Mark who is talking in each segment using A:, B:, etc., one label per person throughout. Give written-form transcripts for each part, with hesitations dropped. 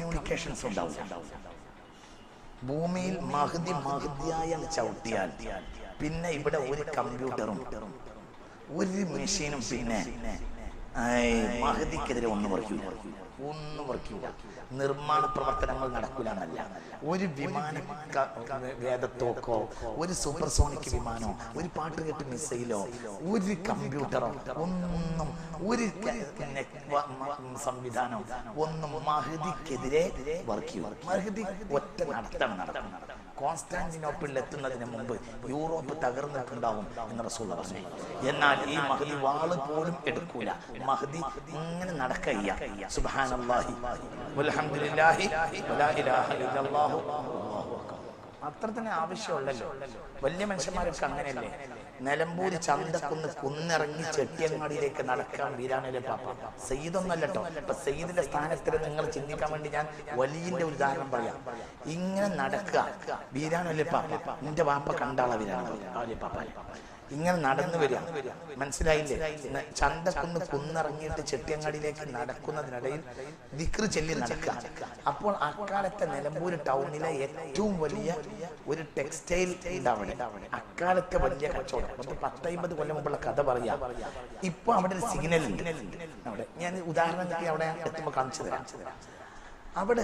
A: Communications ഉണ്ടാവും. ഭൂമിയിൽ മഹദിയായ ചവിട്ടിയാൽ പിന്നെ ഇവിടെ ഒരു കമ്പ്യൂട്ടറും ഒരു മെഷീനും പിന്നെ മഹദിക്കെതിരെ ഒന്നും വർക്കില്ല. നിർമ്മാണ പ്രവർത്തനങ്ങൾ നടക്കില്ല എന്നല്ല, ഒരു വിമാന വേദത്തോക്കോ ഒരു സൂപ്പർസോണിക് വിമാനോ ഒരു പാട്ടുകെട്ട് മിസൈലോ ഒരു കമ്പ്യൂട്ടറോ ഒന്നും ഒരു സംവിധാനം ഒന്നും മഹദിക്കെതിരെ വർക്ക് ചെയ്യും. മഹദി ഒറ്റ നടത്തണം. കോൺസ്റ്റാന്റിനോപ്പിളിൽ എത്തുന്നതിന് മുമ്പ് യൂറോപ്പ് തകർന്നിട്ടുണ്ടാവും എന്ന് റസൂൽ പറഞ്ഞു. എന്നാൽ ഈ മഹദി വാള് പോലും എടുക്കൂല. മഹദി ഇങ്ങനെ നടക്കയ്യ. സുബ്ഹാനല്ലാഹി വൽഹംദുലില്ലാഹി വലാ ഇലാഹ ഇല്ലല്ലാഹു അല്ലാഹു അക്ബർ. അത്ര തന്നെ ആവശ്യമുള്ളല്ലോ. വലിയ മനുഷ്യന്മാരൊക്കെ അങ്ങനെയല്ലേ. നിലമ്പൂര് ചന്തക്കുന്ന് കുന്നിറങ്ങി ചെട്ടിയങ്ങാടിയിലേക്ക് നടക്കാൻ വീരാനല്ലേ പാപ്പ. സയ്യിദൊന്നല്ലോ. ഇപ്പൊ സയ്യിദിന്റെ സ്ഥാനത്തിൽ നിങ്ങൾ ചിന്തിക്കാൻ വേണ്ടി ഞാൻ വലിയന്റെ ഒരു ഉദാഹരണം പറയാം. ഇങ്ങനെ നടക്കുക വീരാനല്ലേ പാപ്പ. നിന്റെ വാപ്പ കണ്ടാള വീരാനല്ലേ പാപ്പ. ഇങ്ങനെ നടന്നു വരിക, മനസ്സിലായില്ലേ? ചന്തക്കുന്ന് കുന്നിറങ്ങിയിട്ട് ചെട്ടിയങ്ങാടിയിലേക്ക് നടക്കുന്നതിനിടയിൽ ദിക്റ് ചൊല്ലി നടക്കുക. അപ്പോൾ അക്കാലത്തെ നിലമ്പൂര് ടൗണിലെ ഏറ്റവും വലിയ ഒരു ടെക്സ്റ്റൈൽ അവിടെ അക്കാലത്തെ വലിയ കച്ചവടം. 10-50 കൊല്ലം മുമ്പുള്ള കഥ പറയാം. ഇപ്പൊ അവിടെ ഒരു സിഗ്നൽ ഉണ്ട്. അവിടെ ഞാൻ ഉദാഹരണത്തിന് അവിടെ എത്തുമ്പോൾ കാണിച്ചു തരാം. അവിടെ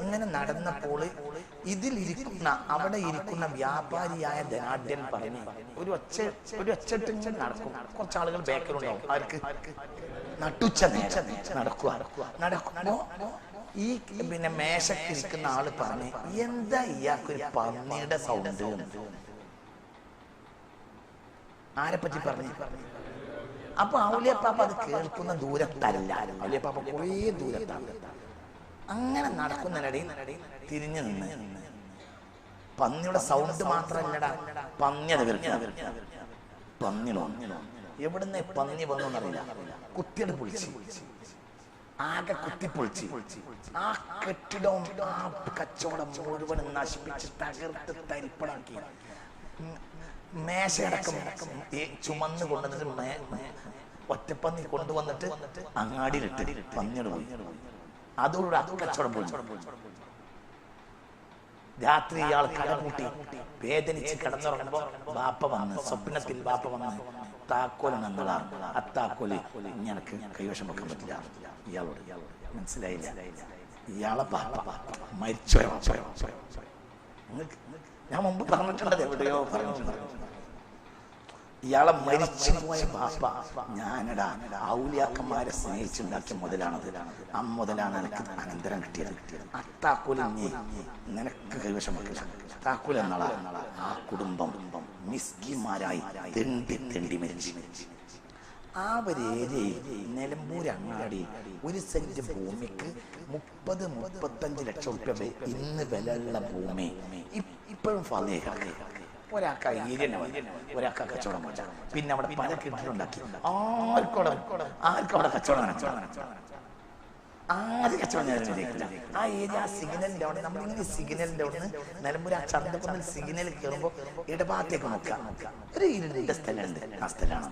A: ഇങ്ങനെ നടന്നപ്പോൾ അവിടെ ഇരിക്കുന്ന വ്യാപാരിയായ ധനാഢ്യൻ പറഞ്ഞു, ഒരു ഒച്ചട്ട് ഇങ്ങനെ നടക്കും. കുറച്ചാളുകൾ ബാക്കിലുണ്ടാവും. അവർക്ക് നട്ടുച്ച നടക്കുമ്പോ ഈ പിന്നെ മേശക്കിരിക്കുന്ന ആള് പറഞ്ഞു, എന്താ ഇയാൾക്കൊരു പന്നിയുടെ സൗണ്ട്? ആരെ പറ്റി പറഞ്ഞു? അപ്പൊ ഔലിയപ്പാപ്പ അത് കേൾക്കുന്ന ദൂരത്തല്ല. ഔലിയപ്പാപ്പ കുറേ ദൂരത്താണ്. അങ്ങനെ നടക്കുന്നതിനിടയിൽ തിരിഞ്ഞു നിന്ന് പന്നിയുടെ സൗണ്ട് മാത്രല്ലടാ, പന്നിയത് പന്നിനോ എവിടുന്ന് പന്നി വന്നോന്നറിയില്ല. കുത്തിയത് പൊളിച്ച് ആകെ കുത്തിപ്പൊളിച്ച് ആ കെട്ടിടവും ആ കച്ചവടം മുഴുവനും നശിപ്പിച്ച് തകർത്ത് തരിപ്പണാക്കി. മേശയടക്കം ചുമന്ന് കൊണ്ടുവന്നിട്ട് ഒറ്റപ്പന്നി കൊണ്ടുവന്നിട്ട് അങ്ങാടിയിലിട്ട് പന്നിയുടെ പോയി. അതോടുകൂടി അത് കച്ചവടം പോയി. രാത്രി ഇയാൾ കടപൂട്ടി വേദനിച്ച് കിടന്നുറങ്ങുമ്പോ ബാപ്പ വന്ന് സ്വപ്നത്തിൽ താക്കോല് നന്നതാണ്. ആ താക്കോല് ഞങ്ങൾക്ക് കൈവശം വെക്കാൻ പറ്റില്ല. ഇയാളോട് മനസ്സിലായില്ല. ഇയാളെ ബാപ്പ മരിച്ചോയോ? ഞാൻ മുമ്പ് പറഞ്ഞിട്ടുണ്ടത്, എവിടെയോ പറഞ്ഞിട്ടുണ്ട്. ഇയാളെ മരിച്ചുപോയ ബാപ്പ ഞാനടാ ഔലിയാക്കന്മാരെ സ്നേഹിച്ചുണ്ടാക്കിയ മുതലാണത്. ആ മുതലാണ് എനിക്ക് അനന്തരം കിട്ടിയത്. ആ താക്കോല് നിനക്ക് കൈവശം വെക്കില്ല. താക്കോൽ എന്നാളാ ആ കുടുംബം മിസ്കിന്മാരായി തെണ്ടി മരിച്ചു. ആ ഒരു ഏരിയയിൽ നിലമ്പൂർ അങ്ങാടി ഒരു സെന്റ് ഭൂമിക്ക് 30-35 ലക്ഷം രൂപ ഇന്ന് വിലയുള്ള ഭൂമി ഇപ്പോഴും ഫലേ. ഒരാൾക്ക് ഏരിയ ഒരാൾക്ക് കച്ചവടം വെച്ച പിന്നെ അവിടെ പല കെട്ടിട്ടുണ്ടാക്കി. ആർക്കവിടെ കച്ചവടം ആര് കച്ചവടം ആ ഏരിയ സിഗ്നലിന്റെ അവിടെ നമ്മളിങ്ങനെ സിഗ്നലിന്റെ അവിടെ നിലമ്പൂർ ആ ചന്തക്കുന്നിൽ സിഗ്നലിൽ കയറുമ്പോ ഇടഭാഗത്തേക്ക് നോക്കാം. ഒരു 2 സ്ഥലമുണ്ട്. ആ സ്ഥലമാണ്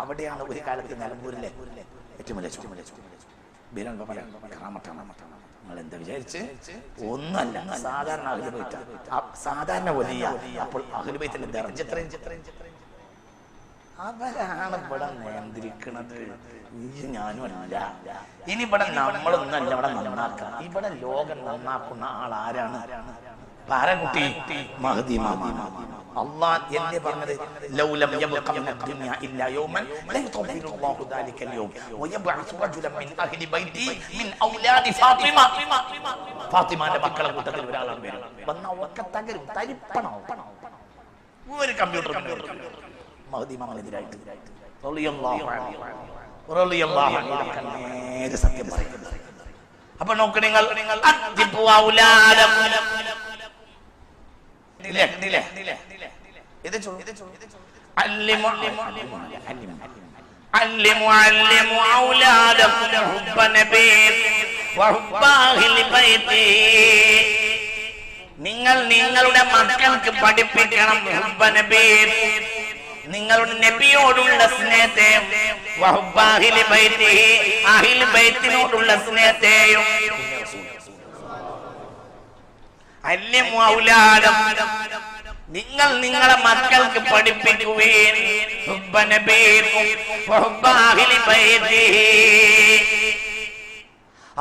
A: അവിടെയാണ് ഒരു കാലത്ത് നിലമ്പൂരിലെ ഏറ്റവും വലിയ നിങ്ങൾ എന്താ വിചാരിച്ച്? ഒന്നല്ല, സാധാരണ അഹ്ലുബൈത്ത, സാധാരണ വലിയ. അപ്പോൾ അഹ്ലുബൈത്തിന്റെ ദർജ അവരാണ് ഇവിടെ നിയന്ത്രിക്കുന്നത്. ഞാനും അല്ല. ഇനി ഇവിടെ നമ്മളൊന്നല്ല ഇവിടെ നന്നാക്കാം. ഇവിടെ ലോകം നന്നാക്കുന്ന ആളാരാണ്? പാരകുട്ടി മഹ്ദി മാമ. അല്ലാഹ് എന്നെ പറഞ്ഞത് ലൗലം യബ്ഖ മിന ദുനിയ ഇല്ലാ യൗമൻ ലയഗ്ഫിറുല്ലാഹു ദാലികൽ യൗം വയബ്അസു റജുലൻ മിൻ അഹ്ലി ബൈതി മിൻ ഔലാദി ഫാത്തിമ. ഫാത്തിമാന്റെ മക്കളെ കൂട്ടത്തിൽ ഒരാളാണ് വരും. വന്ന ഒക്കെ തകരും, തരിപ്പണാവും. ഒരു കമ്പ്യൂട്ടർ മഹ്ദി മാമനെതിരായിട്ട് റളിയല്ലാഹു അൻഹു നേരെ സത്യം പറയുന്നത്. അപ്പൊ നോക്ക് നിങ്ങൾ, അദ്ദിബു ഔലാദകും നിങ്ങൾ നിങ്ങളുടെ മക്കൾക്ക് പഠിപ്പിക്കണം നിങ്ങളുടെ നബിയോടുള്ള സ്നേഹത്തെയും അഹ്ലി ബൈത്തിനോടുള്ള സ്നേഹത്തെയും. അല്ലിമു ഔലാദക്കും, നിങ്ങൾ നിങ്ങളെ മക്കൾക്ക് പഠിപ്പിക്കുകയും ഹുബ്ബ നബിയിക്കും വഹുബ്ബ അഹ്ലി ബൈതിഹി,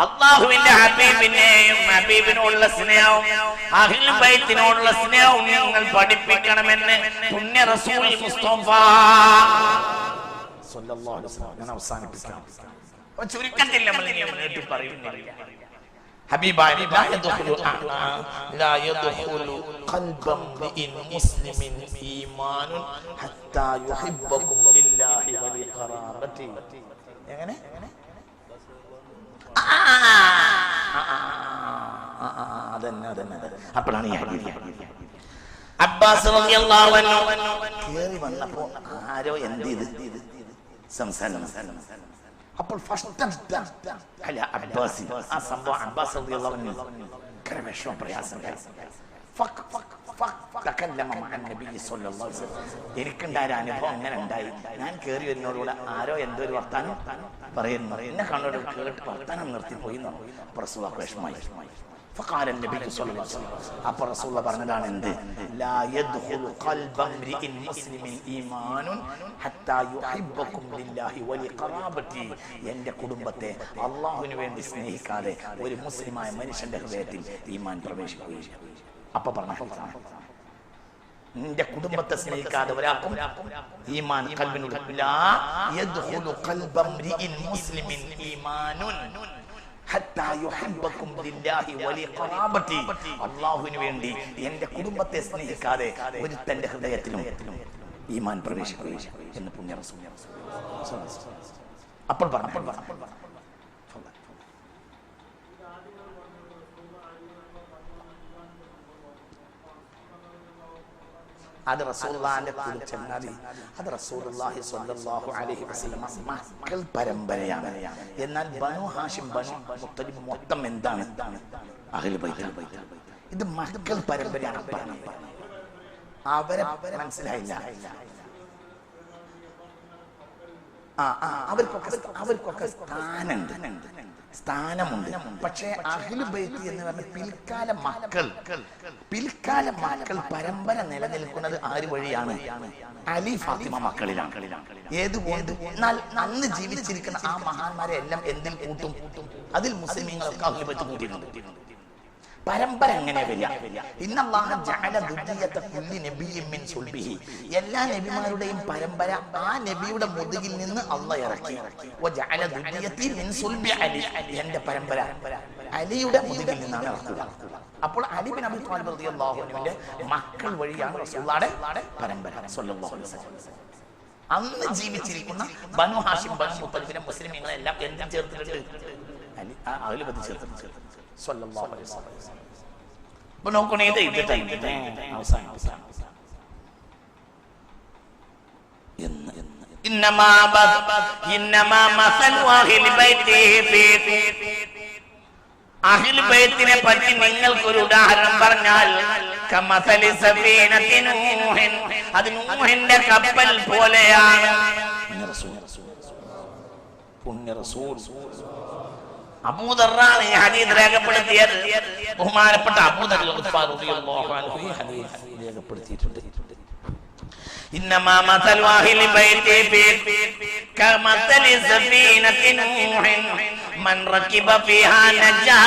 A: അല്ലാഹുവിന്റെ ഹബീബിനെയും ഹബീബിനോടുള്ള സ്നേഹവും അഹ്ലു ബൈത്തിനോടുള്ള സ്നേഹവും നിങ്ങൾ പഠിപ്പിക്കണമെന്ന് പുണ്യ റസൂൽ മുസ്തഫ സല്ലല്ലാഹു അലൈഹി വസല്ലം. ഞാൻ അവസാനിപ്പിക്കാം. ചുരുക്കത്തിൽ നമ്മൾ നീട്ടി പറയുന്നില്ല. ഹബീബായ ലാ യദ്ഖുലു ഖൽബൻ മുസ്ലിമിൻ ഈമാനുൻ ഹത്താ യുഹിബ്ബകും ലില്ലാഹി വലി ഖറാബതി. എങ്ങനെ? അപ്പോഴാണ് ഈ ഹദീസ്. അബ്ബാസ് റളിയല്ലാഹു അൻഹു കേറി വന്നപ്പോ ആരോ എന്ത് ചെയ്ത് സംസാരം. അപ്പോൾ ഫസ്റ്റ് അല്ല അബ്ബാസ് ആ സംഭവം അബ്ബാസ് റളിയല്ലാഹു അൻഹു വിഷമം പ്രയാസം എനിക്കുണ്ടായ അനുഭവം അങ്ങനെ ഉണ്ടായി. ഞാൻ കയറി വരുന്നതോടുകൂടെ ആരോ എന്തോ ഒരു വർത്താനം പറയുന്നു. എന്നെ കണ്ടോട് കേട്ട് വർത്താനം നിർത്തിപ്പോയി. റസൂലുള്ളാഹിക്ക് വിഷമമായി. فقال النبي صلى الله عليه وسلم അപ്പോൾ റസൂലുള്ളാഹി പറഞ്ഞതാണ് എന്ത്? لا يدخل قلب امرئ مسلم ايمان حتى يحبكم لله ولقرابته. എൻ്റെ കുടുംബത്തെ അല്ലാഹുവിന് വേണ്ടി സ്നേഹിക്കാതെ ഒരു മുസ്ലിമായ മനുഷ്യന്റെ ഹൃദയത്തിൽ ഈമാൻ പ്രവേശിക്കുകയില്ല. അപ്പോൾ പറഞ്ഞ നിന്റെ കുടുംബത്തെ സ്നേഹിക്കാതെ ഒരാൾക്കും ഈമാൻ ഖൽബിനുള്ളിൽ ലാ യദ്ഖുലു ഖൽബ ഇംറിഇൻ മുസ്ലിമിൻ ഈമാനുൻ ഹത്താ യുഹിബ്ബകും ലില്ലാഹി വലി ഖറാബതി. അല്ലാഹുവിന് വേണ്ടി എൻ്റെ കുടുംബത്തെ സ്നേഹിക്കാതെ ഒരുത്തന്റെ ഹൃദയത്തിലും ഈമാൻ പ്രവേശിക്കുകയില്ല എന്ന് പുണ്യ റസൂൽ. അപ്പോൾ പറഞ്ഞു അത് റസൂലുള്ളാഹിന്റെ കൂടെ ചെന്നാൽ അത് റസൂലുള്ളാഹി സ്വല്ലല്ലാഹു അലൈഹി വസല്ലം മക്കൾ പരമ്പരയാണ്. എന്നാൽ ബനു ഹാഷിം ബനു മുത്തലിബ് മൊത്തം എന്താണ്? അഹ്ലു ബൈത്ത്. ഇത് മക്കൾ പരമ്പരയാണ്. അവരെ മനസ്സിലായില്ല. അവർക്കൊക്കെ സ്ഥാനമുണ്ട്. പക്ഷേ അഹ്ലു ബൈത്ത് എന്ന് പറഞ്ഞ പിൽക്കാല മക്കൾ പരമ്പര നിലനിൽക്കുന്നത് ആര് വഴിയാണ്? അലി ഫാത്തിമ മക്കളിലാണ്. ഏതുകൊണ്ട്? എന്നാൽ അന്ന് ജീവിച്ചിരിക്കുന്ന ആ മഹാന്മാരെ എല്ലാം എന്തിൽ കൂട്ടും? അതിൽ മുസ്ലിമീങ്ങളൊക്കെ അഹ്ലു ബൈത്ത് കൂട്ടിയിട്ടുണ്ട്. പരമ്പര എങ്ങനെ വരിക? ഇന്നല്ലാഹ ജഅല ദുരിയത കുല്ലി നബിയ്യിൻ മിൻ സുൽബിഹി. എല്ലാ നബിമാരുടെയും പരമ്പര ആ നബിയുടെ മുതുകിൽ നിന്ന് അല്ലാഹ് ഇറക്കി. വജഅല ദുരിയതി മിൻ സുൽബി അലി. എൻ്റെ പരമ്പര അലിയുടെ മുതുകിൽ നിന്നാണ് ഇറക്കുക. അപ്പോൾ അലി ബിൻ അബീ ത്വാലിബ് റളിയല്ലാഹു അൻഹുവിന്റെ മക്കൾ വഴിയാണ് റസൂലുള്ളാഹിയുടെ പരമ്പര സ്വല്ലല്ലാഹു അലൈഹി വസല്ലം. അന്ന് ജീവിച്ചിരിക്കുന്ന ബനു ഹാഷിം ബനു മുത്തലിബിനെ മുസ്ലിമീങ്ങളെല്ലാം എന്തും ചേർത്തിട്ടുണ്ട്? അഹ്ലു ബൈത്ത് ചേർത്തിട്ടുണ്ട് സ്വല്ലല്ലാഹു അലൈഹി വസല്ലം. അപ്പോൾ നോക്കണേ, ഇത് ടൈമിന്റെ അവസാനം അഹ്ലു ബൈത്തിനെ പറ്റി നിങ്ങൾക്കൊരു ഉദാഹരണം പറഞ്ഞാൽ അത് നൂഹിന്റെ കപ്പൽ പോലെയാണ്. അബൂദറാണ് ഈ ഹദീസ് രേഖപ്പെടുത്തിയത്. ബഹുമാനപ്പെട്ട അബൂദർ റളിയല്ലാഹു അൻഹു ഈ ഹദീസ് രേഖപ്പെടുത്തിയിട്ടുണ്ട്. ഇന്നമാ മസലു അഹ്ലി ബൈതി കമസലി സഫീനത്തി നൂഹിൻ മൻ റകിബ ഫീഹാ നജാ.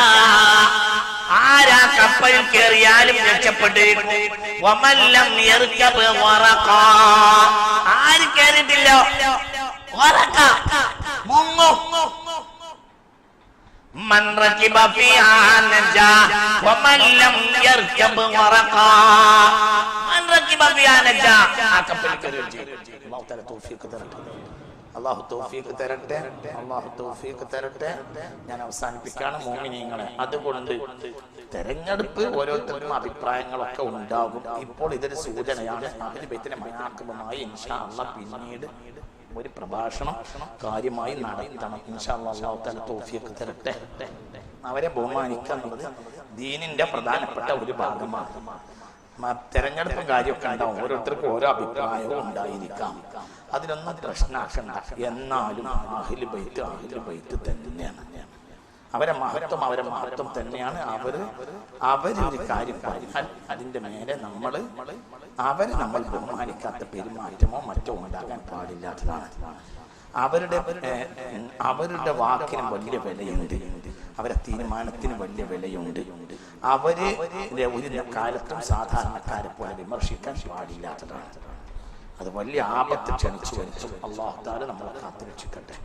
A: ആരാ കപ്പലിൽ കയറിയാലും രക്ഷപ്പെട്ടിരിക്കും. വമൻ ലം യർകബ് വറഖ. ആര് കയറിയിട്ടില്ല വറഖ മുങ്ങും. من ركب فيها نجا ومن لم يركب ورقا. من ركب فيها نجا. അല്ലാഹു തൗഫീഖ് തരട്ടെ. ഞാൻ അവസാനിപ്പിക്കാണ് മോമിനീങ്ങളെ. അതുകൊണ്ട് തെരഞ്ഞെടുപ്പ് ഓരോരുത്തർക്കും അഭിപ്രായങ്ങളൊക്കെ ഉണ്ടാകും. ഇപ്പോൾ ഇതൊരു സൂചനയാണ്. അഹ്ലു ബൈത്തിനെ മനാഖിബുമായി ഇൻഷാ അല്ലാഹ് പിന്നീട് ഒരു പ്രഭാഷണം കാര്യമായി നടത്തണം. ഇൻഷാ അല്ലാഹ് അല്ലാഹു തആല തൗഫീഖ് തരട്ടെ. അവരെ ബഹുമാനിക്കുക എന്നുള്ളത് ദീനിന്റെ പ്രധാനപ്പെട്ട ഒരു ഭാഗമാണ്. തെരഞ്ഞെടുപ്പും കാര്യമൊക്കെ ഉണ്ടാവും. ഓരോരുത്തർക്കും ഓരോ അഭിപ്രായവും ഉണ്ടായിരിക്കാം. അതിനൊന്നും പ്രശ്നമാക്കണ്ട. എന്നാലും അഹ്ലു ബൈത്ത് തന്നെയാണ്. അവരെ മഹത്വം തന്നെയാണ്. അവരൊരു കാര്യം പറഞ്ഞാൽ അതിൻ്റെ മേലെ നമ്മൾ ബഹുമാനിക്കാത്ത പെരുമാറ്റമോ മറ്റോ ഉണ്ടാകാൻ പാടില്ലാത്തതാണ്. അവരുടെ വാക്കിന് വലിയ വിലയുണ്ട്, അവരെ തീരുമാനത്തിന് വലിയ വിലയുണ്ട്. അവര് ഒരു കാലത്തും സാധാരണക്കാരെ പോലെ വിമർശിക്കാൻ പാടില്ലാത്തതാണ്. അത് വലിയ ആപത്ത് ക്ഷണിച്ചു. അല്ലാഹു തആല നമ്മളെ കാത്തുരക്ഷിക്കട്ടെ.